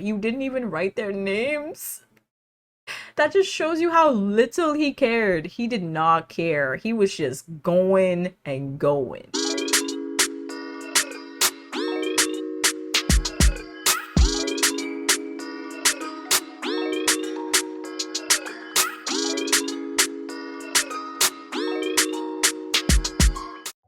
You didn't even write their names. That just shows you how little he cared. He did not care. He was just going and going.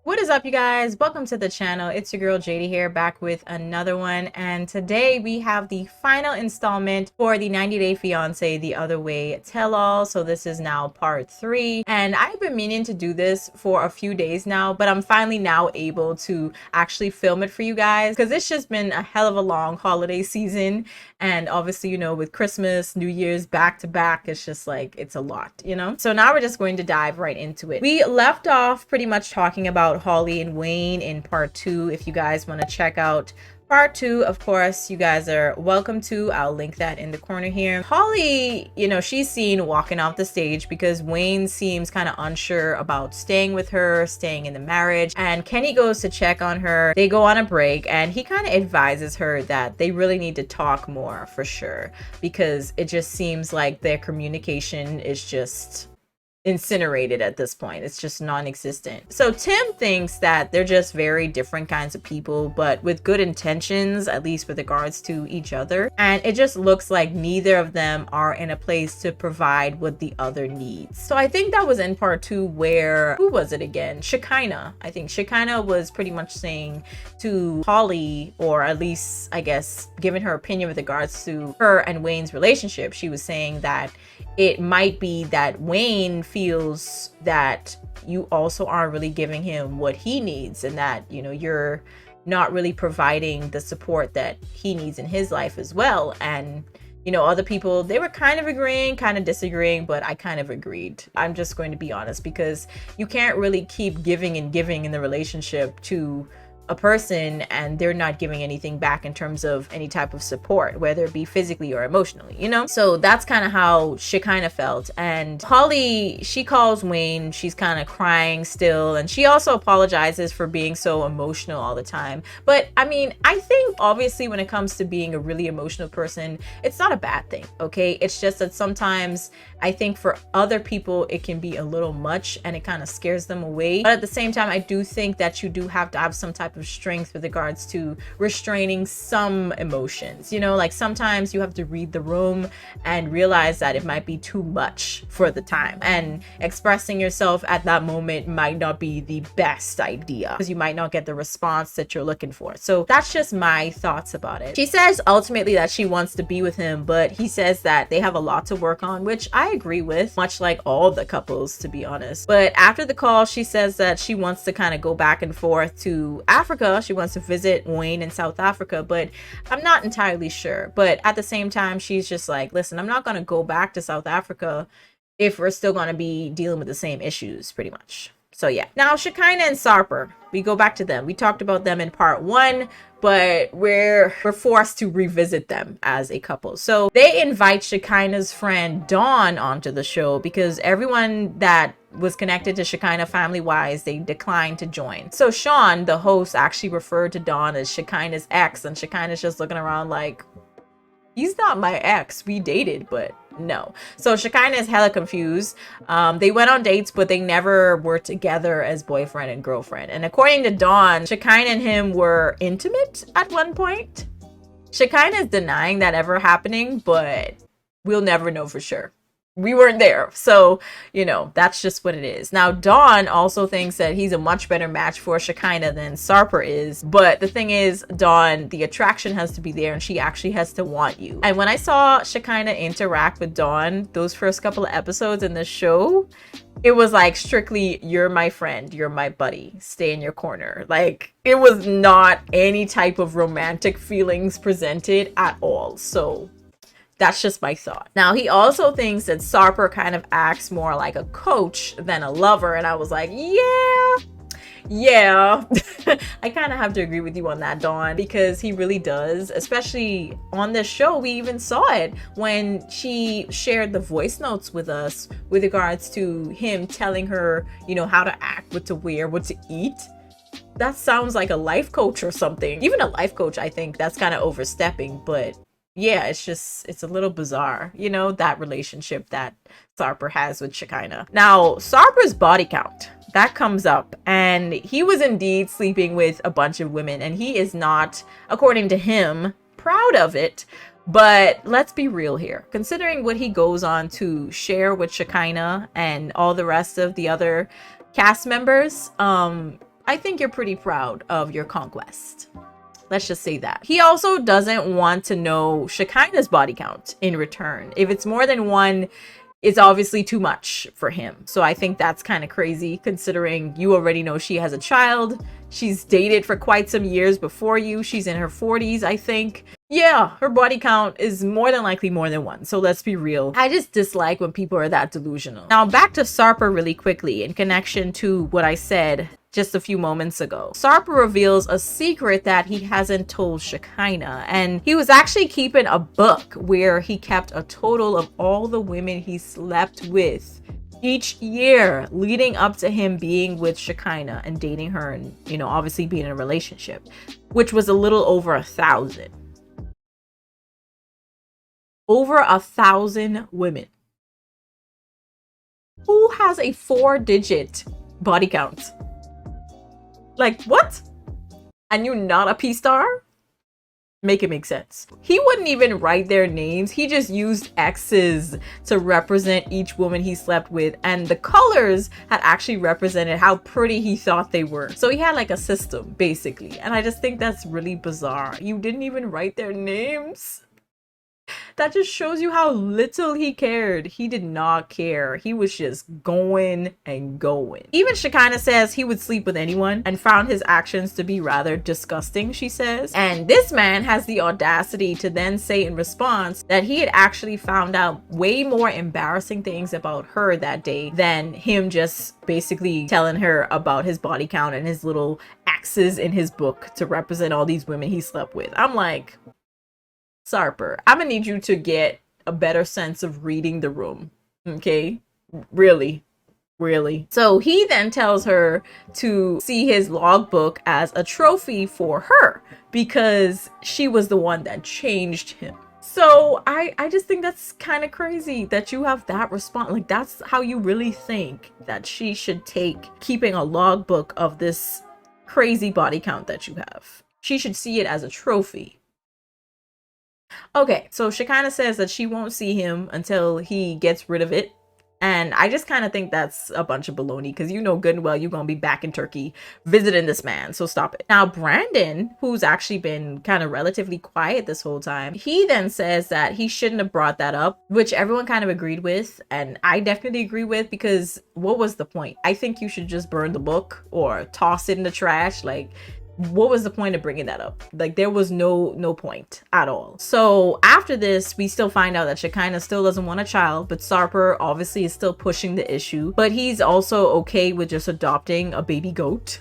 What is up, you guys? Welcome to the channel. It's your girl JD here, back with another one, and today we have the final installment for the 90 Day Fiancé The Other Way tell-all. So this is now part 3, and I've been meaning to do this for a few days now, but I'm finally now able to actually film it for you guys because it's just been a hell of a long holiday season, and obviously, you know, with Christmas, New Year's back to back, it's just like, it's a lot, you know? So now we're just going to dive right into it. We left off pretty much talking about Holly and Wayne in part 2. If you guys want to check out part 2, of course, you guys are welcome to. I'll link that in the corner here. Holly, you know, she's seen walking off the stage because Wayne seems kind of unsure about staying with her, staying in the marriage, and Kenny goes to check on her. They go on a break and he kind of advises her that they really need to talk more for sure, because it just seems like their communication is just incinerated at this point. It's just non-existent. So Tim thinks that they're just very different kinds of people, but with good intentions, at least with regards to each other, and it just looks like neither of them are in a place to provide what the other needs. So I think that was in part 2 where, who was it again? Shikina. I think Shikina was pretty much saying to Holly, or at least I guess giving her opinion with regards to her and Wayne's relationship. She was saying that it might be that Wayne feels that you also aren't really giving him what he needs, and that, you know, you're not really providing the support that he needs in his life as well. And, you know, other people, they were kind of agreeing, kind of disagreeing, but I kind of agreed. I'm just going to be honest, because you can't really keep giving and giving in the relationship to a person and they're not giving anything back in terms of any type of support, whether it be physically or emotionally, you know? So that's kind of how she kind of felt. And Holly, she calls Wayne, she's kind of crying still, and she also apologizes for being so emotional all the time. But I mean, I think obviously when it comes to being a really emotional person, it's not a bad thing, okay? It's just that sometimes I think for other people it can be a little much and it kind of scares them away. But at the same time, I do think that you do have to have some type of strength with regards to restraining some emotions, you know? Like sometimes you have to read the room and realize that it might be too much for the time, and expressing yourself at that moment might not be the best idea because you might not get the response that you're looking for. So that's just my thoughts about it. She says ultimately that she wants to be with him, but he says that they have a lot to work on, which I agree with, much like all the couples, to be honest. But after the call, she says that she wants to kind of go back and forth to Africa. She wants to visit Wayne in South Africa, but I'm not entirely sure. But at the same time, she's just like, listen, I'm not going to go back to South Africa if we're still going to be dealing with the same issues, pretty much. So yeah. Now, Shikina and Sarper, we go back to them. We talked about them in part 1, but we're forced to revisit them as a couple. So they invite Shikina's friend Dawn onto the show because everyone that was connected to Shikina family-wise, they declined to join. So Sean, the host, actually referred to Dawn as Shikina's ex, and Shikina's just looking around like, he's not my ex. We dated, but no. So Shikina is hella confused. They went on dates, but they never were together as boyfriend and girlfriend. And according to Dawn, Shikina and him were intimate at one point. Shikina is denying that ever happening, but we'll never know for sure. We weren't there, so you know, that's just what it is. Now Dawn also thinks that he's a much better match for Shikina than Sarper is, but the thing is, Dawn, the attraction has to be there and she actually has to want you. And when I saw Shikina interact with Dawn those first couple of episodes in the show, it was like strictly, you're my friend, you're my buddy, stay in your corner. Like, it was not any type of romantic feelings presented at all. So that's just my thought. Now, he also thinks that Sarper kind of acts more like a coach than a lover. And I was like, yeah. I kind of have to agree with you on that, Dawn, because he really does. Especially on this show, we even saw it when she shared the voice notes with us with regards to him telling her, you know, how to act, what to wear, what to eat. That sounds like a life coach or something. Even a life coach, I think that's kind of overstepping, but yeah, it's a little bizarre, you know, that relationship that Sarper has with Shikina. Now, Sarper's body count, that comes up, and he was indeed sleeping with a bunch of women, and he is not, according to him, proud of it. But let's be real here. Considering what he goes on to share with Shikina and all the rest of the other cast members, I think you're pretty proud of your conquest. Let's just say that. He also doesn't want to know Shikina's body count in return. If it's more than one, it's obviously too much for him. So I think that's kind of crazy, considering you already know she has a child. She's dated for quite some years before you. She's in her 40s, I think. Yeah, her body count is more than likely more than one. So let's be real. I just dislike when people are that delusional. Now back to Sarper really quickly in connection to what I said just a few moments ago. Sarper reveals a secret that he hasn't told Shikina, and he was actually keeping a book where he kept a total of all the women he slept with each year leading up to him being with Shikina and dating her and, you know, obviously being in a relationship, which was a little over 1,000. Over 1,000 women. Who has a 4-digit body count? Like, what? And you're not a P-star? Make it make sense. He wouldn't even write their names. He just used X's to represent each woman he slept with, and the colors had actually represented how pretty he thought they were. So he had like a system, basically. And I just think that's really bizarre. You didn't even write their names? That just shows you how little he cared. He did not care. He was just going and going. Even Shikina says he would sleep with anyone and found his actions to be rather disgusting, she says. And this man has the audacity to then say in response that he had actually found out way more embarrassing things about her that day than him just basically telling her about his body count and his little X's in his book to represent all these women he slept with. I'm like, Sarper, I'm gonna need you to get a better sense of reading the room. Okay? Really. Really. So he then tells her to see his logbook as a trophy for her because she was the one that changed him. So I just think that's kind of crazy that you have that response. Like, that's how you really think that she should take keeping a logbook of this crazy body count that you have. She should see it as a trophy. Okay, so Shikina says that she won't see him until he gets rid of it. And I just kind of think that's a bunch of baloney because you know good and well you're going to be back in Turkey visiting this man. So stop it. Now, Brandon, who's actually been kind of relatively quiet this whole time, he then says that he shouldn't have brought that up, which everyone kind of agreed with. And I definitely agree with, because what was the point? I think you should just burn the book or toss it in the trash. Like, what was the point of bringing that up? Like, there was no point at all. So after this, we still find out that Shikina still doesn't want a child, but Sarper obviously is still pushing the issue, but he's also okay with just adopting a baby goat.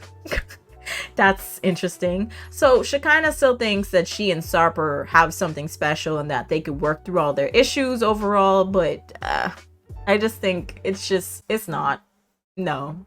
That's interesting. So Shikina still thinks that she and Sarper have something special and that they could work through all their issues overall, but I just think it's not. No.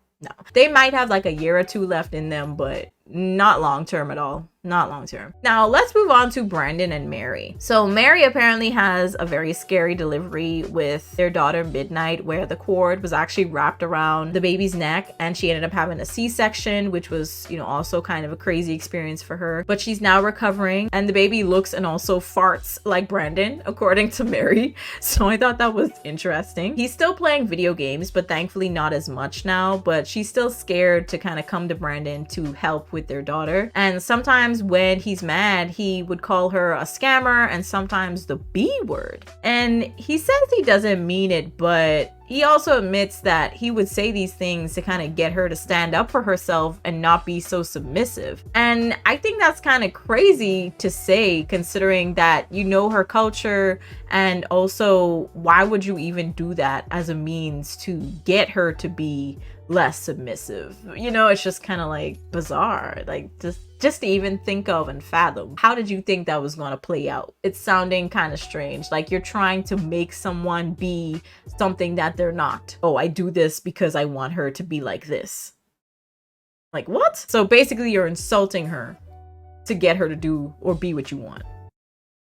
They might have like a year or two left in them, but not long term at all. Not long term. Now let's move on to Brandon and Mary. So Mary apparently has a very scary delivery with their daughter Midnight, where the cord was actually wrapped around the baby's neck and she ended up having a C-section, which was, you know, also kind of a crazy experience for her. But she's now recovering and the baby looks and also farts like Brandon, according to Mary. So I thought that was interesting. He's still playing video games, but thankfully not as much now, but she's still scared to kind of come to Brandon to help with their daughter. And sometimes when he's mad, he would call her a scammer and sometimes the B word. And he says he doesn't mean it, but he also admits that he would say these things to kind of get her to stand up for herself and not be so submissive. And I think that's kind of crazy to say, considering that you know her culture, and also why would you even do that as a means to get her to be less submissive? You know, it's just kind of like bizarre, like just to even think of and fathom. How did you think that was going to play out? It's sounding kind of strange, like you're trying to make someone be something that they're not. Oh, I do this because I want her to be like this. Like, what? So basically you're insulting her to get her to do or be what you want.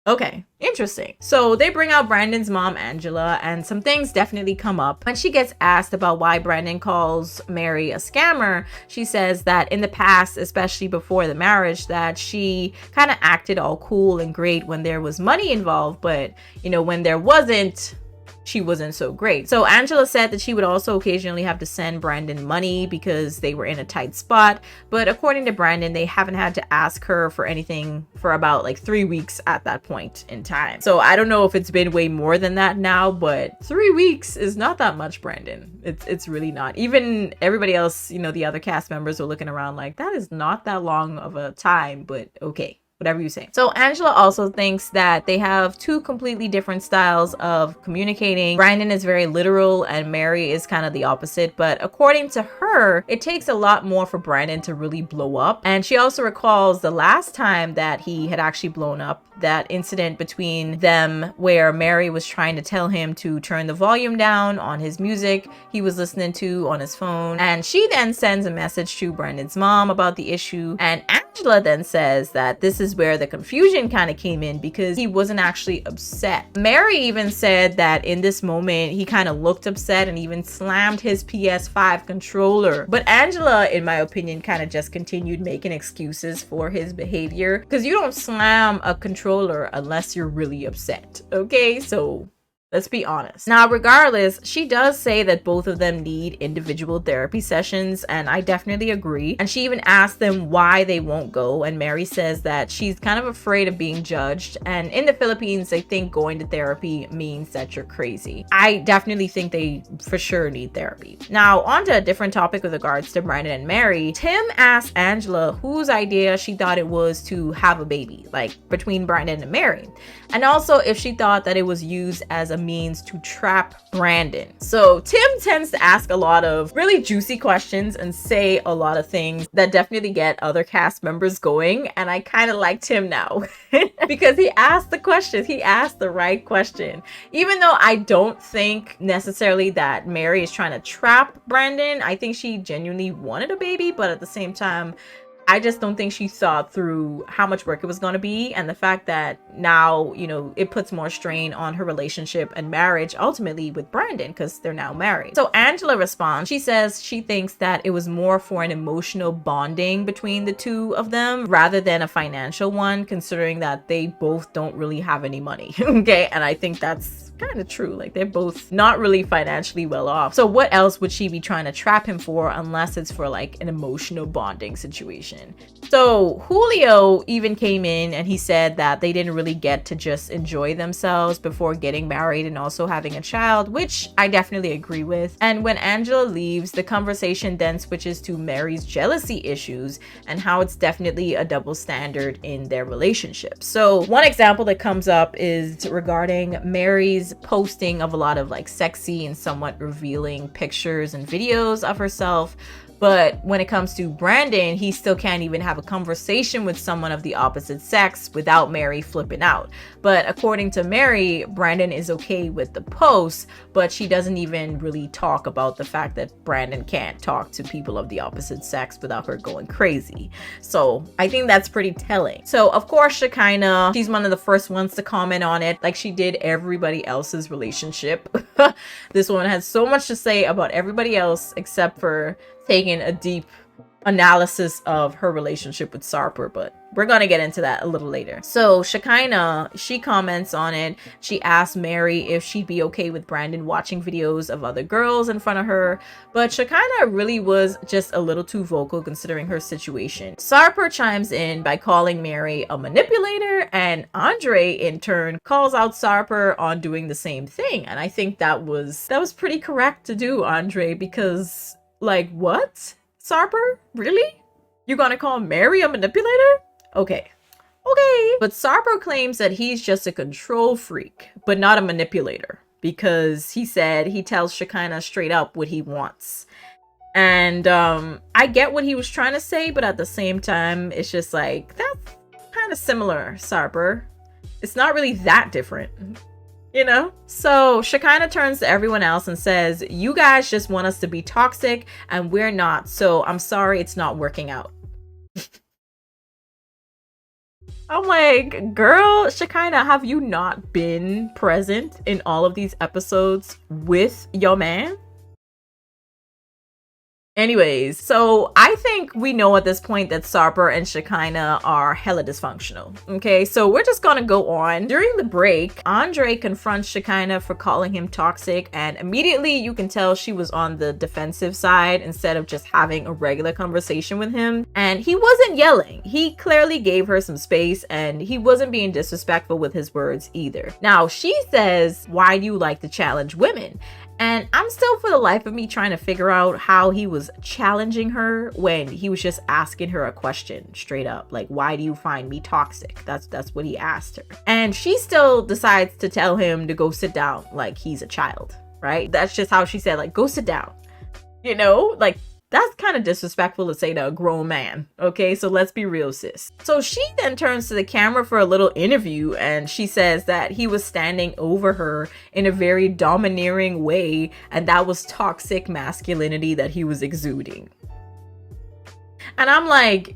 Okay, interesting. So they bring out Brandon's mom, Angela, and some things definitely come up. When she gets asked about why Brandon calls Mary a scammer, she says that in the past, especially before the marriage, that she kind of acted all cool and great when there was money involved, but you know, when there wasn't, she wasn't so great. So Angela said that she would also occasionally have to send Brandon money because they were in a tight spot. But according to Brandon, they haven't had to ask her for anything for about like 3 weeks at that point in time. So I don't know if it's been way more than that now, but 3 weeks is not that much, Brandon. It's really not. Even everybody else, you know, the other cast members were looking around like, that is not that long of a time, but okay. Whatever you say. So Angela also thinks that they have two completely different styles of communicating. Brandon is very literal and Mary is kind of the opposite. But according to her, it takes a lot more for Brandon to really blow up. And she also recalls the last time that he had actually blown up, that incident between them where Mary was trying to tell him to turn the volume down on his music he was listening to on his phone. And she then sends a message to Brandon's mom about the issue. And Angela then says that this is where the confusion kind of came in because he wasn't actually upset. Mary even said that in this moment, he kind of looked upset and even slammed his PS5 controller. But Angela, in my opinion, kind of just continued making excuses for his behavior because you don't slam a controller unless you're really upset. Okay, so let's be honest. Now, regardless, she does say that both of them need individual therapy sessions, and I definitely agree. And she even asked them why they won't go, and Mary says that she's kind of afraid of being judged. And in the Philippines, they think going to therapy means that you're crazy. I definitely think they for sure need therapy. Now, on to a different topic with regards to Brandon and Mary. Tim asked Angela whose idea she thought it was to have a baby, like between Brandon and Mary. And also if she thought that it was used as a means to trap Brandon. So Tim tends to ask a lot of really juicy questions and say a lot of things that definitely get other cast members going. And I kind of like Tim now because he asked the questions. He asked the right question. Even though I don't think necessarily that Mary is trying to trap Brandon, I think she genuinely wanted a baby, but at the same time, I just don't think she thought through how much work it was going to be, and the fact that now, you know, it puts more strain on her relationship and marriage ultimately with Brandon because they're now married. So Angela responds. She says she thinks that it was more for an emotional bonding between the two of them rather than a financial one, considering that they both don't really have any money. Okay, and I think that's kind of true. Like, they're both not really financially well off. So what else would she be trying to trap him for unless it's for like an emotional bonding situation? So Julio even came in and he said that they didn't really get to just enjoy themselves before getting married and also having a child, which I definitely agree with. And when Angela leaves, the conversation then switches to Mary's jealousy issues and how it's definitely a double standard in their relationship. So one example that comes up is regarding Mary's posting of a lot of like sexy and somewhat revealing pictures and videos of herself. But when it comes to Brandon, he still can't even have a conversation with someone of the opposite sex without Mary flipping out. But according to Mary, Brandon is okay with the posts, but she doesn't even really talk about the fact that Brandon can't talk to people of the opposite sex without her going crazy. So I think that's pretty telling. So of course, Shikina, she's one of the first ones to comment on it, like she did everybody else's relationship. This woman has so much to say about everybody else except for taking a deep analysis of her relationship with Sarper, but we're gonna get into that a little later. So Shikina, she comments on it. She asked Mary if she'd be okay with Brandon watching videos of other girls in front of her, but Shikina really was just a little too vocal considering her situation. Sarper chimes in by calling Mary a manipulator, and Andre in turn calls out Sarper on doing the same thing. And I think that was pretty correct to do, Andre, because like, what? Sarper? Really? You're gonna call Mary a manipulator? Okay. But Sarper claims that he's just a control freak, but not a manipulator, because he said he tells Shikina straight up what he wants. And I get what he was trying to say, but at the same time, it's just like, that's kind of similar, Sarper. It's not really that different. You know? So Shikina turns to everyone else and says, you guys just want us to be toxic and we're not, so I'm sorry it's not working out. I'm like, girl, Shikina, have you not been present in all of these episodes with your man? Anyways, so I think we know at this point that Sarper and Shikina are hella dysfunctional. Okay, so we're just gonna go on. During the break, Andre confronts Shikina for calling him toxic, and immediately you can tell she was on the defensive side instead of just having a regular conversation with him. And he wasn't yelling. He clearly gave her some space, and he wasn't being disrespectful with his words either. Now, she says, "Why do you like to challenge women?" And I'm still, for the life of me, trying to figure out how he was challenging her when he was just asking her a question straight up. Like, why do you find me toxic? That's what he asked her. And she still decides to tell him to go sit down like he's a child, right? That's just how she said, like, go sit down. You know, like, that's kind of disrespectful to say to a grown man. Okay, so let's be real, sis. So she then turns to the camera for a little interview, and she says that he was standing over her in a very domineering way, and that was toxic masculinity that he was exuding. And I'm like,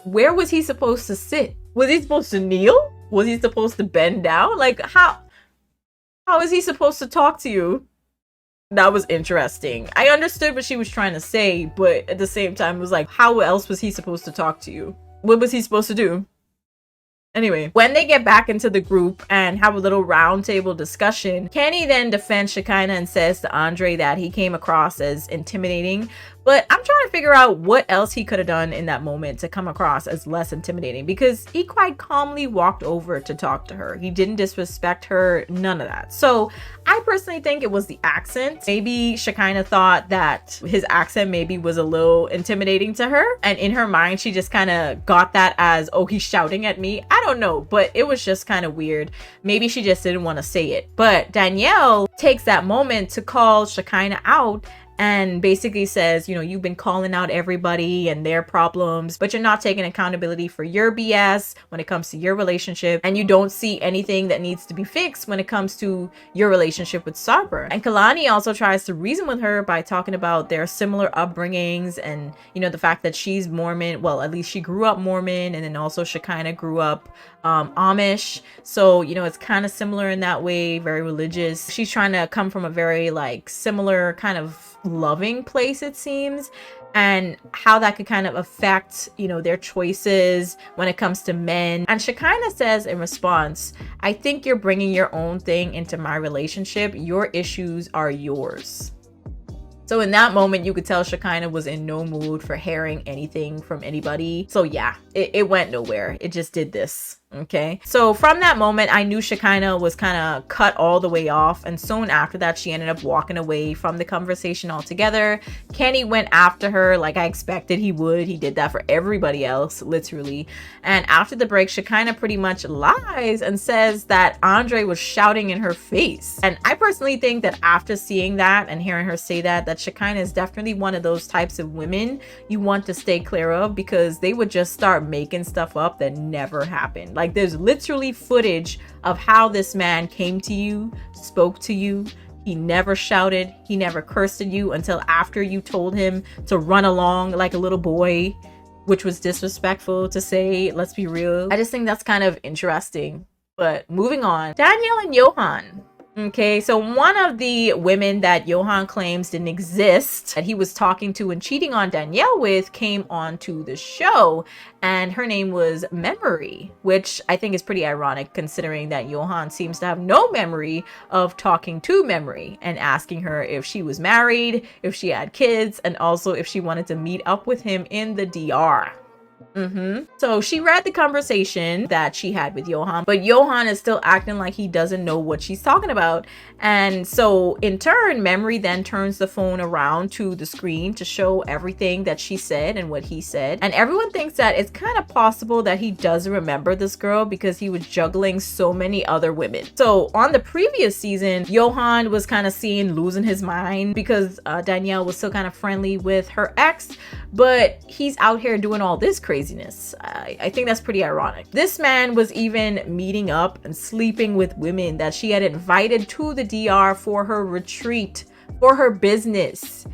where was he supposed to sit? Was he supposed to kneel? Was he supposed to bend down? Like, how is he supposed to talk to you? That was interesting. I understood what she was trying to say, but at the same time, it was like, how else was he supposed to talk to you? What was he supposed to do? Anyway, when they get back into the group and have a little roundtable discussion, Kenny then defends Shikina and says to Andre that he came across as intimidating. But I'm trying to figure out what else he could have done in that moment to come across as less intimidating, because he quite calmly walked over to talk to her. He didn't disrespect her, none of that. So I personally think it was the accent. Maybe Shikina thought that his accent maybe was a little intimidating to her. And in her mind, she just kind of got that as, oh, he's shouting at me. I don't know, but it was just kind of weird. Maybe she just didn't want to say it. But Danielle takes that moment to call Shikina out and basically says, you know, you've been calling out everybody and their problems, but you're not taking accountability for your BS when it comes to your relationship, and you don't see anything that needs to be fixed when it comes to your relationship with Sarper. And Kalani also tries to reason with her by talking about their similar upbringings and, you know, the fact that she's Mormon. Well, at least she grew up Mormon, and then also Shikina grew up Amish. So, you know, it's kind of similar in that way, very religious. She's trying to come from a very like similar kind of loving place, it seems, and how that could kind of affect, you know, their choices when it comes to men. And Shikina says in response, I think you're bringing your own thing into my relationship. Your issues are yours. So in that moment, you could tell Shikina was in no mood for hearing anything from anybody. So yeah, it went nowhere. It just did this. Okay, so from that moment, I knew Shikina was kind of cut all the way off, and soon after that, she ended up walking away from the conversation altogether. Kenny went after her like I expected he would. He did that for everybody else, literally. And after the break, Shikina pretty much lies and says that Andre was shouting in her face. And I personally think that after seeing that and hearing her say that Shikina is definitely one of those types of women you want to stay clear of, because they would just start making stuff up that never happened. Like, there's literally footage of how this man came to you, spoke to you. He never shouted. He never cursed at you until after you told him to run along like a little boy, which was disrespectful to say, let's be real. I just think that's kind of interesting. But moving on, Danielle and Johan. Okay, so one of the women that Johan claims didn't exist, that he was talking to and cheating on Danielle with, came onto the show, and her name was Memory, which I think is pretty ironic considering that Johan seems to have no memory of talking to Memory and asking her if she was married, if she had kids, and also if she wanted to meet up with him in the DR. So she read the conversation that she had with Johan, but Johan is still acting like he doesn't know what she's talking about. And so in turn, Memory then turns the phone around to the screen to show everything that she said and what he said. And everyone thinks that it's kind of possible that he doesn't remember this girl because he was juggling so many other women. So on the previous season, Johan was kind of seen losing his mind because Danielle was still kind of friendly with her ex, but he's out here doing all this craziness. I think that's pretty ironic. This man was even meeting up and sleeping with women that she had invited to the DR for her retreat, for her business.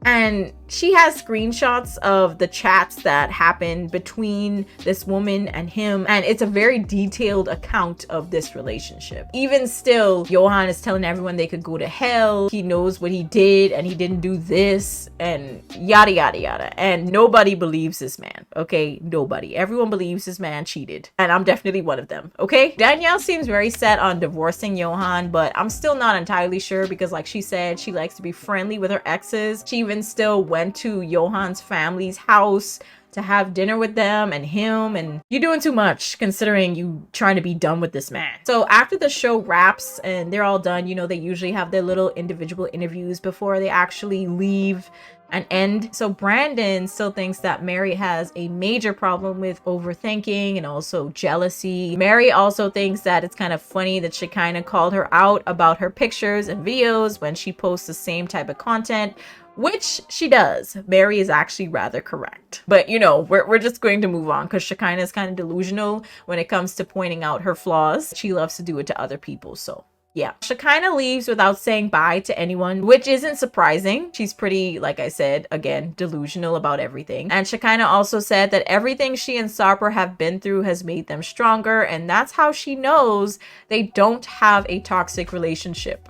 And she has screenshots of the chats that happened between this woman and him, and it's a very detailed account of this relationship. Even still, Johan is telling everyone they could go to hell. He knows what he did and he didn't do this, and yada yada yada. And nobody believes this man, okay? Nobody. Everyone believes this man cheated, and I'm definitely one of them, okay? Danielle seems very set on divorcing Johan, but I'm still not entirely sure because, like she said, she likes to be friendly with her exes. She even still went to Johan's family's house to have dinner with them and him, and you're doing too much considering you trying to be done with this man. So after the show wraps and they're all done, you know, they usually have their little individual interviews before they actually leave and end. So Brandon still thinks that Mary has a major problem with overthinking and also jealousy. Mary also thinks that it's kind of funny that Shikina called her out about her pictures and videos when she posts the same type of content, which she does. Mary is actually rather correct. But you know, we're just going to move on because Shikina is kind of delusional when it comes to pointing out her flaws. She loves to do it to other people, so yeah. Shikina leaves without saying bye to anyone, which isn't surprising. She's pretty, like I said, again, delusional about everything. And Shikina also said that everything she and Sarper have been through has made them stronger, and that's how she knows they don't have a toxic relationship.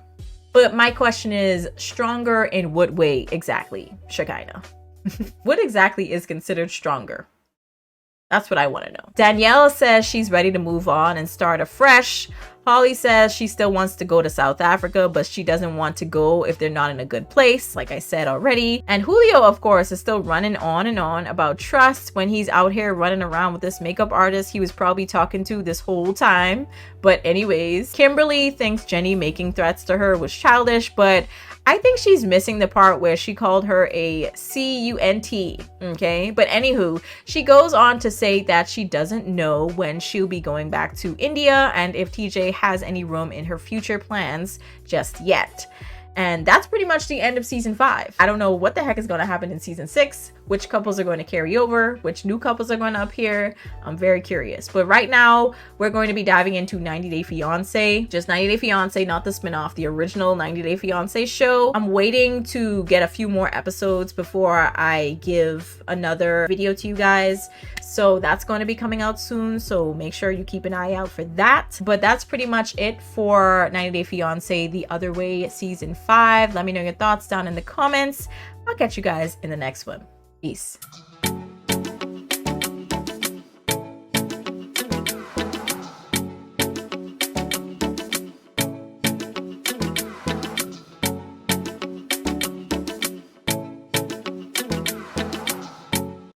But my question is, stronger in what way exactly, Shikina? What exactly is considered stronger? That's what I want to know. Danielle says she's ready to move on and start afresh. Holly says she still wants to go to South Africa, but she doesn't want to go if they're not in a good place, like I said already. And Julio, of course, is still running on and on about trust when he's out here running around with this makeup artist he was probably talking to this whole time. But anyways, Kimberly thinks Jenny making threats to her was childish, but I think she's missing the part where she called her a C-U-N-T, okay? But anywho, she goes on to say that she doesn't know when she'll be going back to India and if TJ has any room in her future plans just yet. And that's pretty much the end of season 5. I don't know what the heck is going to happen in season 6, which couples are going to carry over, which new couples are going to appear. I'm very curious. But right now, we're going to be diving into 90 Day Fiancé. Just 90 Day Fiancé, not the spinoff, the original 90 Day Fiancé show. I'm waiting to get a few more episodes before I give another video to you guys. So that's going to be coming out soon. So make sure you keep an eye out for that. But that's pretty much it for 90 Day Fiancé The Other Way season 5. Let me know your thoughts down in the comments. I'll catch you guys in the next one. Peace.